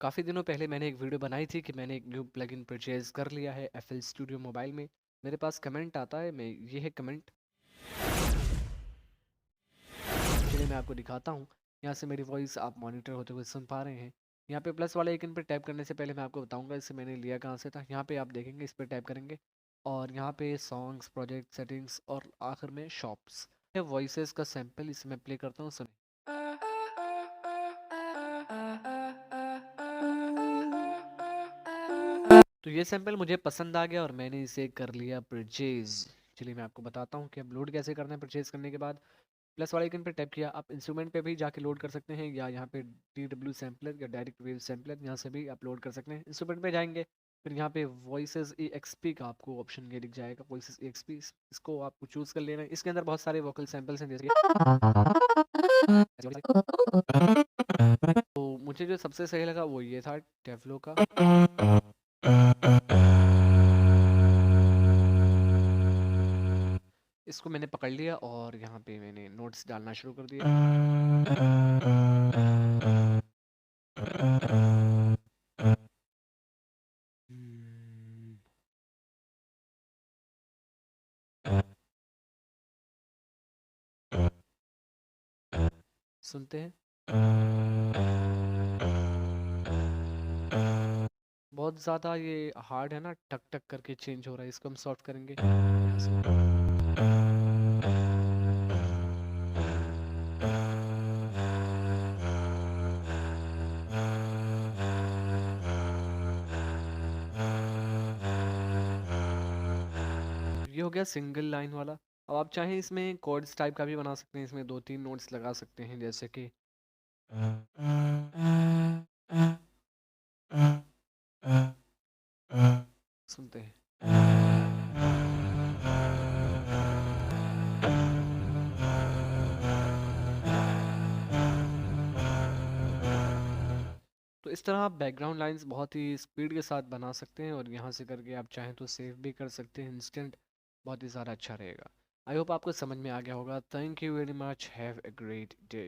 काफ़ी दिनों पहले मैंने एक वीडियो बनाई थी कि मैंने एक न्यू प्लगइन परचेज कर लिया है FL स्टूडियो मोबाइल में। मेरे पास कमेंट आता है, मैं ये है कमेंट। चलिए मैं आपको दिखाता हूँ। यहाँ से मेरी वॉइस आप मॉनिटर होते हुए सुन पा रहे हैं। यहाँ पे प्लस वाले आइकन पर टैप करने से पहले मैं आपको बताऊंगा इसे मैंने लिया कहाँ से था। यहाँ पे आप देखेंगे, इस पर टैप करेंगे और यहाँ पे सॉन्ग्स, प्रोजेक्ट सेटिंग्स और आखिर में शॉप्स। वॉइसेस का सैंपल इसे मैं प्ले करता हूँ, सुने। तो ये सैंपल मुझे पसंद आ गया और मैंने इसे कर लिया परचेज। चलिए मैं आपको बताता हूँ कि अब लोड कैसे करना है। परचेज करने के बाद प्लस वाले आइकन पे टैप किया, आप इंस्ट्रूमेंट पे भी जाके लोड कर सकते हैं या यहाँ पे DW सैम्पलर या डायरेक्ट वेव सैम्पलर यहाँ से भी आप लोड कर सकते हैं। इंस्ट्रूमेंट पे जाएंगे, फिर यहाँ पे वॉइसेस EXP का आपको ऑप्शन ये दिख जाएगा, वॉइसेस EXP। इसको आपको चूज कर लेना है। इसके अंदर बहुत सारे वोकल सैंपल्स हैं, जैसे तो मुझे जो सबसे सही लगा वो ये था, टेफ्लो का। इसको मैंने पकड़ लिया और यहाँ पे मैंने नोट्स डालना शुरू कर दिए। हम्म, सुनते हैं, बहुत ज़्यादा ये हार्ड है ना, टक टक करके चेंज हो रहा है। इसको हम सॉफ्ट करेंगे यहाँ से। ये हो गया सिंगल लाइन वाला। अब आप चाहें इसमें कॉर्ड्स टाइप का भी बना सकते हैं, इसमें 2-3 नोट्स लगा सकते हैं, जैसे कि सुनते हैं। तो इस तरह आप बैकग्राउंड लाइंस बहुत ही स्पीड के साथ बना सकते हैं और यहाँ से करके आप चाहें तो सेव भी कर सकते हैं इंस्टेंट। बहुत ही ज़्यादा अच्छा रहेगा। आई होप आपको समझ में आ गया होगा। Thank you very much, have a great day.